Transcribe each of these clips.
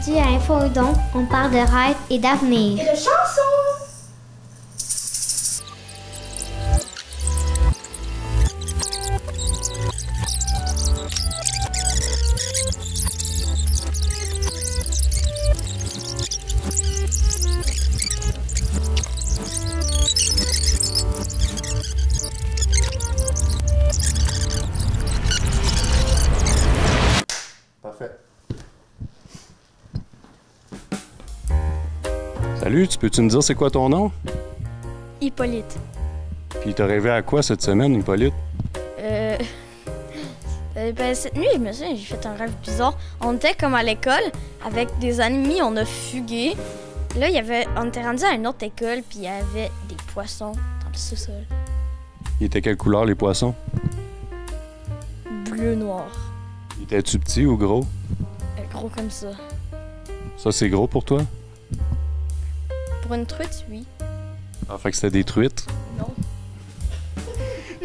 Aujourd'hui à Info Udon, on parle de rêve et d'avenir. Et de chansons! Parfait. Salut, peux-tu me dire c'est quoi ton nom? Hippolyte. Puis t'as rêvé à quoi cette semaine, Hippolyte? Cette nuit, je me souviens, j'ai fait un rêve bizarre. On était comme à l'école, avec des amis, on a fugué. Là, on était rendu à une autre école, puis il y avait des poissons dans le sous-sol. Il était quelle couleur les poissons? Bleu-noir. Il était-tu petit ou gros? Gros comme ça. Ça, c'est gros pour toi? Pour une truite, oui. Ah, fait que c'était des truites. Non.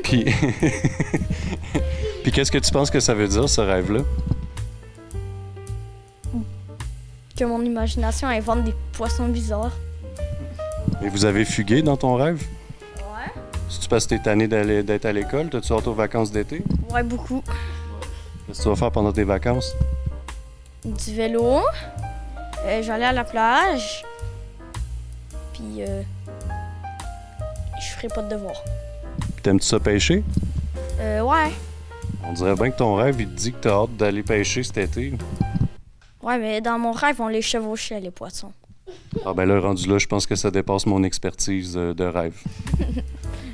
Puis... Puis qu'est-ce que tu penses que ça veut dire, ce rêve-là? Que mon imagination invente des poissons bizarres. Et vous avez fugué dans ton rêve? Ouais. C'est-tu parce que t'es tanné d'être à l'école? T'as-tu hâte aux vacances d'été? Ouais, beaucoup. Qu'est-ce que tu vas faire pendant tes vacances? Du vélo. J'allais à la plage. Puis, je ferai pas de devoirs. Puis t'aimes-tu ça pêcher? Ouais. On dirait bien que ton rêve, il te dit que t'as hâte d'aller pêcher cet été. Ouais, mais dans mon rêve, on les chevauchait, les poissons. Ah ben là, rendu là, je pense que ça dépasse mon expertise de rêve.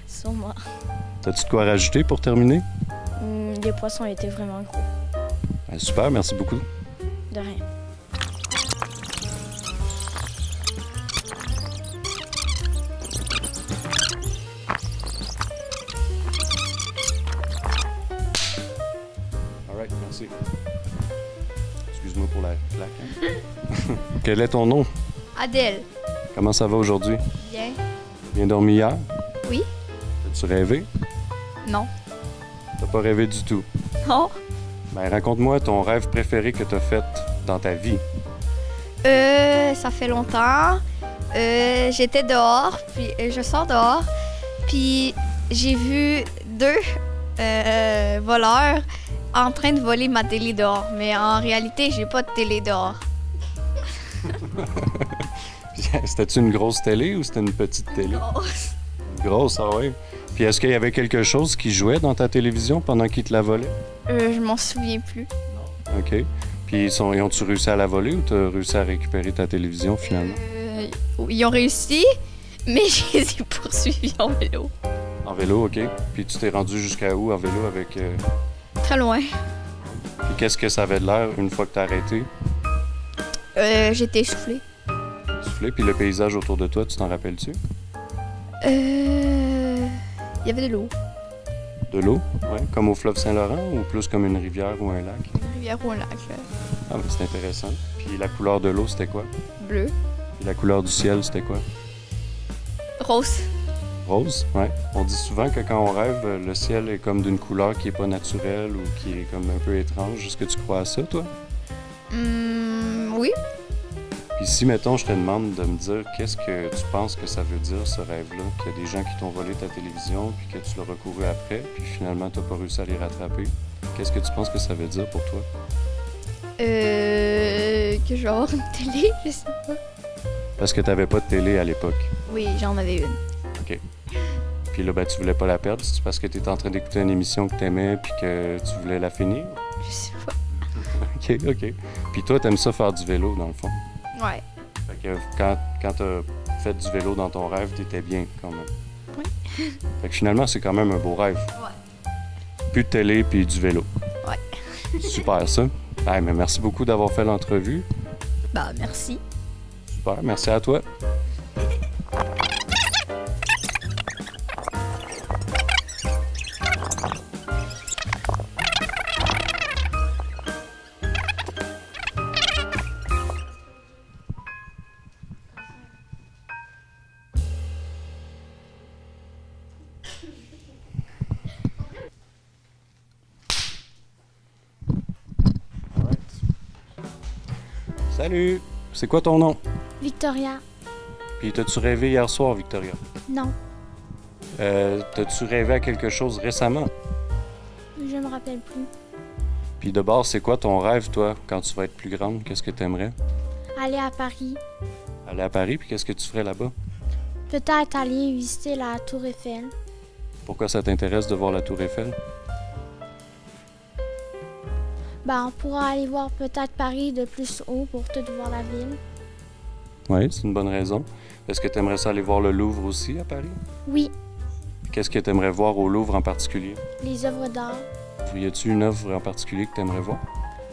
Sûrement. T'as-tu de quoi rajouter pour terminer? Les poissons étaient vraiment gros. Ben, super, merci beaucoup. De rien. All right, merci. Excuse-moi pour la claque. Hein? Quel est ton nom? Adèle. Comment ça va aujourd'hui? Bien. Bien dormi hier? Oui. As-tu rêvé? Non. T'as pas rêvé du tout? Non. Ben, raconte-moi ton rêve préféré que t'as fait dans ta vie. Ça fait longtemps. J'étais dehors, puis je sors dehors, puis j'ai vu deux voleurs en train de voler ma télé dehors. Mais en réalité, j'ai pas de télé dehors. C'était-tu une grosse télé ou c'était une petite télé? Grosse. Grosse, ah oui. Puis est-ce qu'il y avait quelque chose qui jouait dans ta télévision pendant qu'ils te la volaient? Je m'en souviens plus. OK. Puis ils ont-tu réussi à la voler ou t'as réussi à récupérer ta télévision finalement? Ils ont réussi, mais je les ai poursuivis en vélo. En vélo, OK. Puis tu t'es rendu jusqu'à où en vélo avec... Très loin. Puis qu'est-ce que ça avait de l'air une fois que t'as arrêté? J'étais essoufflée. Soufflé, puis le paysage autour de toi, tu t'en rappelles-tu? Il y avait de l'eau. De l'eau? Ouais. Comme au fleuve Saint-Laurent ou plus comme une rivière ou un lac? Une rivière ou un lac. Ah, mais c'est intéressant. Puis la couleur de l'eau, c'était quoi? Bleu. Puis la couleur du ciel, c'était quoi? Rose. Rose? Ouais. On dit souvent que quand on rêve, le ciel est comme d'une couleur qui est pas naturelle ou qui est comme un peu étrange. Est-ce que tu crois à ça, toi? Oui. Puis si, mettons, je te demande de me dire qu'est-ce que tu penses que ça veut dire, ce rêve-là, qu'il y a des gens qui t'ont volé ta télévision, puis que tu l'as recouru après, puis finalement, t'as pas réussi à les rattraper. Qu'est-ce que tu penses que ça veut dire pour toi? Que genre une télé, je sais pas. Parce que t'avais pas de télé à l'époque. Oui, j'en avais une. OK. Puis là, ben, tu voulais pas la perdre. C'est parce que t'étais en train d'écouter une émission que t'aimais, puis que tu voulais la finir? Je sais pas. OK. Puis toi, t'aimes ça faire du vélo, dans le fond? Ouais. Fait que quand t'as fait du vélo dans ton rêve, t'étais bien, quand même. Oui. Fait que finalement, c'est quand même un beau rêve. Ouais. Plus de télé, puis du vélo. Ouais. Super, ça. Hey, mais merci beaucoup d'avoir fait l'entrevue. Bah, merci. Super, merci à toi. Salut! C'est quoi ton nom? Victoria. Puis t'as-tu rêvé hier soir, Victoria? Non, T'as-tu rêvé à quelque chose récemment? je me rappelle plus. Puis de base, c'est quoi ton rêve, toi, quand tu vas être plus grande? Qu'est-ce que t'aimerais? Aller à Paris. Aller à Paris, puis qu'est-ce que tu ferais là-bas? Peut-être aller visiter la Tour Eiffel. Pourquoi ça t'intéresse de voir la Tour Eiffel? Ben, on pourra aller voir peut-être Paris de plus haut pour tout voir la ville. Oui, c'est une bonne raison. Est-ce que tu aimerais ça aller voir le Louvre aussi à Paris? Oui, Qu'est-ce que tu aimerais voir au Louvre en particulier? les œuvres d'art. Y a-tu une œuvre en particulier que tu aimerais voir?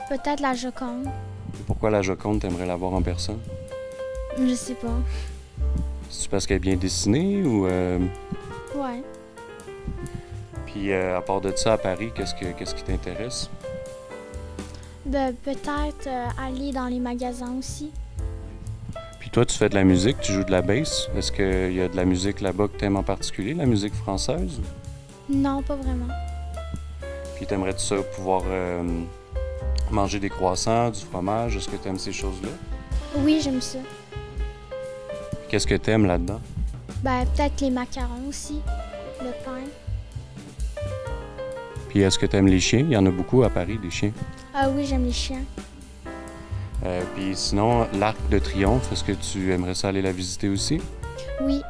Peut-être la Joconde. Et pourquoi la Joconde, t'aimerais la voir en personne? Je sais pas. C'est-tu parce qu'elle est bien dessinée ou... Ouais. Puis à part de ça, à Paris, qu'est-ce qui t'intéresse? Ben, peut-être aller dans les magasins aussi. Puis toi, tu fais de la musique, tu joues de la bass. Est-ce qu'il y a de la musique là-bas que tu aimes en particulier, la musique française? Non, pas vraiment. Puis t'aimerais-tu ça pouvoir manger des croissants, du fromage? Est-ce que tu aimes ces choses-là? Oui, j'aime ça. Qu'est-ce que tu aimes là-dedans? Ben, peut-être les macarons aussi. Le pain. Puis est-ce que tu aimes les chiens? Il y en a beaucoup à Paris, des chiens. Ah oui, j'aime les chiens. Puis sinon, l'Arc de Triomphe, est-ce que tu aimerais ça aller la visiter aussi? Oui,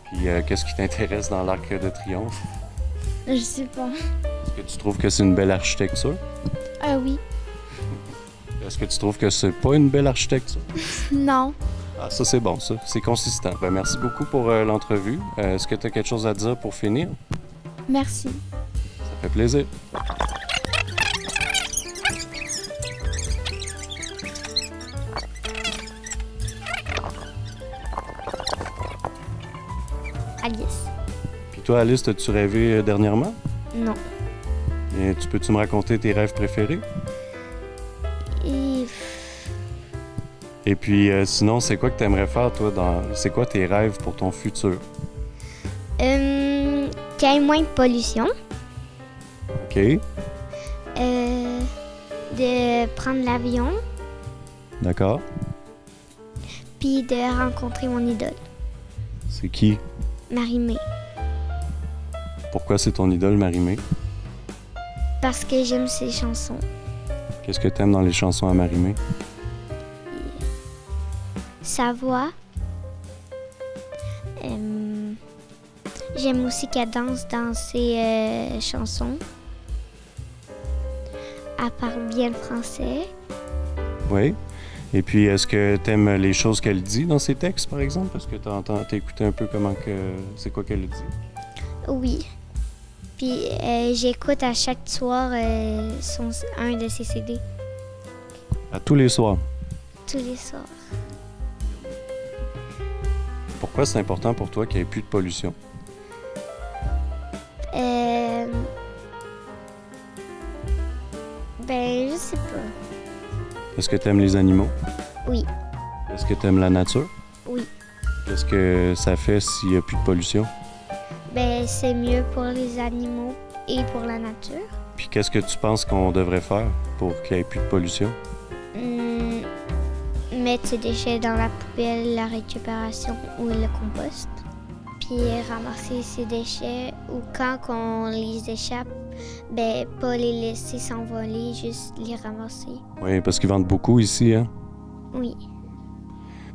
Puis qu'est-ce qui t'intéresse dans l'Arc de Triomphe? je sais pas. Est-ce que tu trouves que c'est une belle architecture? Ah oui. Est-ce que tu trouves que c'est pas une belle architecture? Non. Ah, ça c'est bon, ça. C'est consistant. Ben, merci beaucoup pour l'entrevue. Est-ce que tu as quelque chose à dire pour finir? Merci. Ça fait plaisir. Alice. Puis toi, Alice, as-tu rêvé dernièrement? Non. Et peux-tu me raconter tes rêves préférés? Et Et puis sinon, c'est quoi que tu aimerais faire, toi, c'est quoi tes rêves pour ton futur? qu'il y ait moins de pollution. OK. De prendre l'avion. D'accord. Puis de rencontrer mon idole, C'est qui? Marie-Mé. Pourquoi c'est ton idole, Marie-Mé? Parce que j'aime ses chansons. Qu'est-ce que t'aimes dans les chansons à Marie-Mé? Sa voix. J'aime aussi qu'elle danse dans ses chansons. Elle parle bien le français. Oui. Et puis, est-ce que t'aimes les choses qu'elle dit dans ses textes, par exemple? Est-ce que t'as écouté un peu c'est quoi qu'elle dit? Oui. Puis j'écoute à chaque soir un de ses CD. À tous les soirs. Tous les soirs. Pourquoi c'est important pour toi qu'il n'y ait plus de pollution? Ben, je sais pas. Est-ce que t'aimes les animaux? Oui. Est-ce que t'aimes la nature? Oui. Qu'est-ce que ça fait s'il n'y a plus de pollution? Ben, c'est mieux pour les animaux et pour la nature. Puis qu'est-ce que tu penses qu'on devrait faire pour qu'il n'y ait plus de pollution? Mettre ses déchets dans la poubelle, la récupération ou le compost. Puis ramasser ses déchets ou quand on les échappe, ben pas les laisser s'envoler, juste les ramasser. Oui, parce qu'ils vendent beaucoup ici, hein? Oui.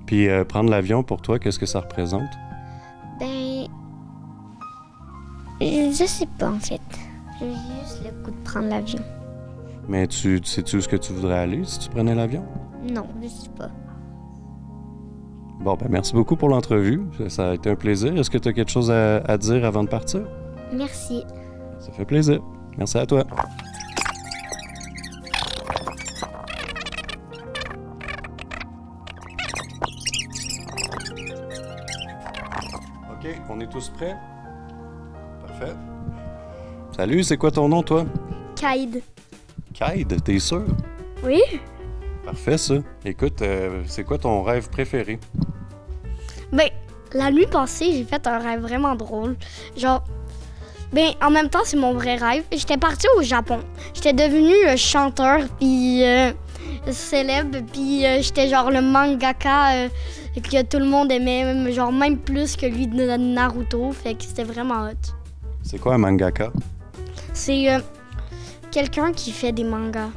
Puis prendre l'avion, pour toi, qu'est-ce que ça représente? Ben, je sais pas en fait. J'ai juste le goût de prendre l'avion. Mais sais-tu où est-ce que tu voudrais aller si tu prenais l'avion? Non, je sais pas. Bon, ben merci beaucoup pour l'entrevue. Ça a été un plaisir. Est-ce que tu as quelque chose à dire avant de partir? Merci. Ça fait plaisir. Merci à toi. OK, on est tous prêts? Parfait. Salut, c'est quoi ton nom, toi? Kaïd. Kaïd, t'es sûr? Oui? Parfait, ça. Écoute, c'est quoi ton rêve préféré? Ben, la nuit passée, j'ai fait un rêve vraiment drôle. Genre, ben, en même temps, c'est mon vrai rêve. J'étais partie au Japon. J'étais devenue chanteur, puis célèbre, puis j'étais genre le mangaka que tout le monde aimait, genre même plus que lui de Naruto, fait que c'était vraiment hot. C'est quoi un mangaka? C'est quelqu'un qui fait des mangas.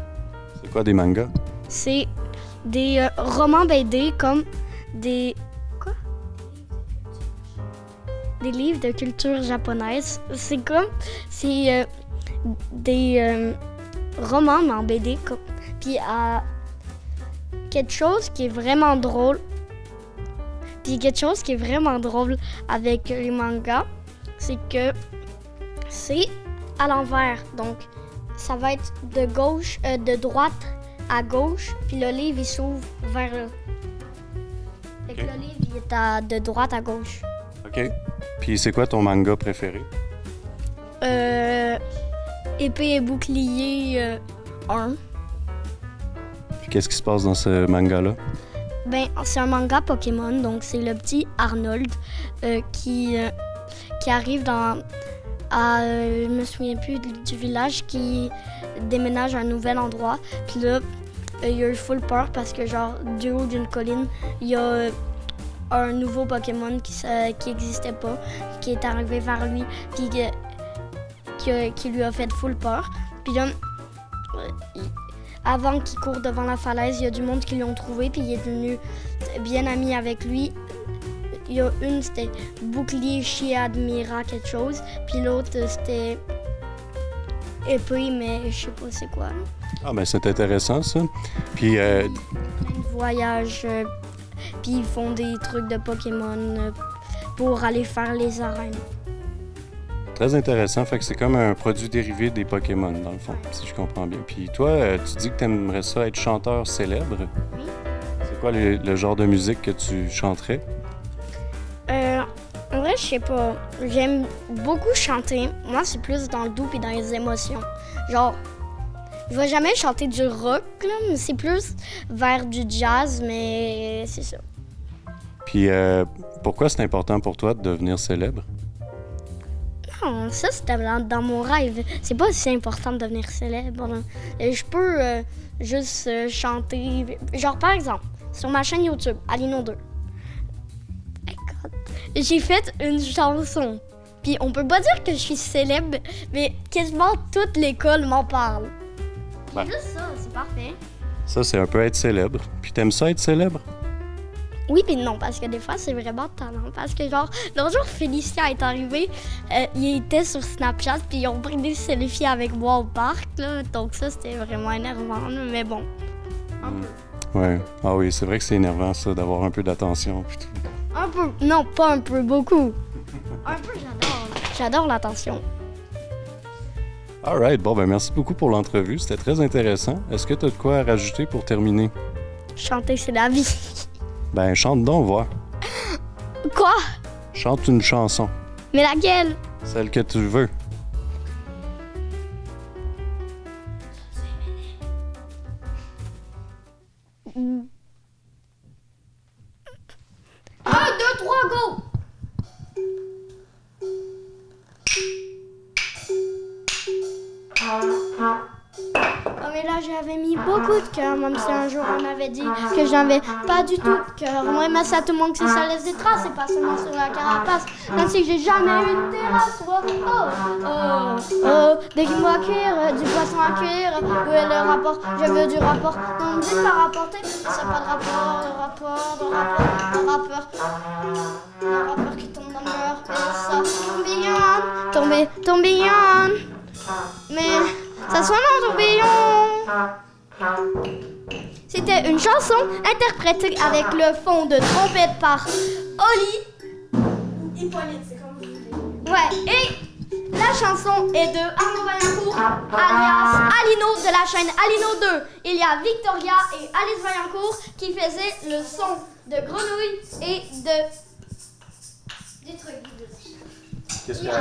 C'est quoi des mangas? C'est des romans BD comme des... Quoi? Des livres de culture japonaise. C'est comme... C'est des romans mais en BD. Puis quelque chose qui est vraiment drôle. Puis quelque chose qui est vraiment drôle avec les mangas, c'est que c'est à l'envers. Donc, ça va être de droite à gauche, puis le livre, il s'ouvre vers là. Fait que le livre, il est de droite à gauche. OK. Puis c'est quoi ton manga préféré? Épée et bouclier 1. Puis qu'est-ce qui se passe dans ce manga-là? Ben, c'est un manga Pokémon, donc c'est le petit Arnold qui arrive je me souviens plus du village, qui déménage à un nouvel endroit. Puis là, il a eu full peur parce que genre du haut d'une colline, il y a un nouveau Pokémon qui n'existait pas, qui est arrivé vers lui, puis qui lui a fait full peur. Puis là, avant qu'il court devant la falaise, il y a du monde qui l'ont trouvé, puis il est devenu bien ami avec lui. Il y a une, c'était Bouclier chez Admira quelque chose, puis l'autre, c'était Épée, mais je sais pas c'est quoi. Ah, ben c'est intéressant, ça. Puis... Ils voyagent, puis ils font des trucs de Pokémon pour aller faire les arènes. Très intéressant. Fait que c'est comme un produit dérivé des Pokémon, dans le fond, si je comprends bien. Puis toi, tu dis que tu aimerais ça être chanteur célèbre. Oui. C'est quoi le genre de musique que tu chanterais? En vrai, je sais pas. J'aime beaucoup chanter. Moi, c'est plus dans le doux et dans les émotions. Genre, je vais jamais chanter du rock, là, mais c'est plus vers du jazz, mais c'est ça. Puis pourquoi c'est important pour toi de devenir célèbre? Non, ça, c'était dans mon rêve. C'est pas si important de devenir célèbre. Je peux juste chanter. Genre, par exemple, sur ma chaîne YouTube, Alino 2. J'ai fait une chanson. Puis on peut pas dire que je suis célèbre, mais quasiment toute l'école m'en parle. Ben. Juste ça, c'est parfait. Ça, c'est un peu être célèbre. Puis t'aimes ça être célèbre? Oui puis non, parce que des fois, c'est vraiment talent. Parce que genre, l'autre jour, Félicia est arrivée, il était sur Snapchat, puis ils ont pris des selfies avec moi au parc, là. Donc ça, c'était vraiment énervant, là, mais bon, un peu. Ouais. Ah oui, c'est vrai que c'est énervant, ça, d'avoir un peu d'attention. Puis tout. Un peu. Non, pas un peu, beaucoup. Un peu, j'adore. J'adore l'attention. All right. Bon, ben merci beaucoup pour l'entrevue. C'était très intéressant. Est-ce que tu as de quoi à rajouter pour terminer? Chanter, c'est la vie. Ben, chante donc, voir. Quoi? Chante une chanson. Mais laquelle? Celle que tu veux. Un, deux, trois, go! Oh mais là j'avais mis beaucoup de cœur, même si un jour on m'avait dit que j'avais pas du tout de cœur. Moi mais ça tout le monde que ça laisse des traces et pas seulement sur la carapace. Même si j'ai jamais eu de terrasse. Oh oh oh oh, des kilos à cuire, du poisson à cuire. Où est le rapport? Je veux du rapport. Non me dites pas rapporter, c'est pas de rapport, de rapport, de rapport, de rapport. Un rapport qui tombe dans le mur et ça tourbillonne. Mais ça sonne en tourbillon. C'était une chanson interprétée avec le fond de trompette par Oli. Hippolyte, c'est comme vous voulez. Ouais, et la chanson est de Arnaud Vaillancourt, alias Alino de la chaîne Alino 2. Il y a Victoria et Alice Vaillancourt qui faisaient le son de grenouille et des trucs.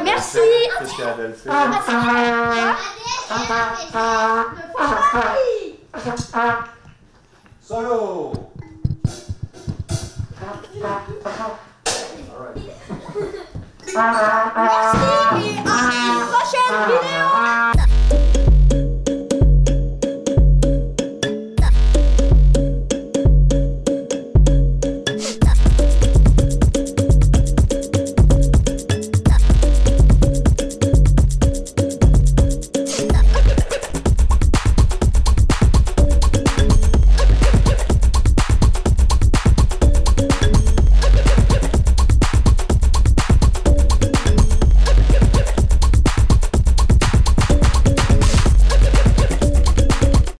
Merci. Qu'est-ce qu'elle fait? Solo! Merci et à une prochaine vidéo.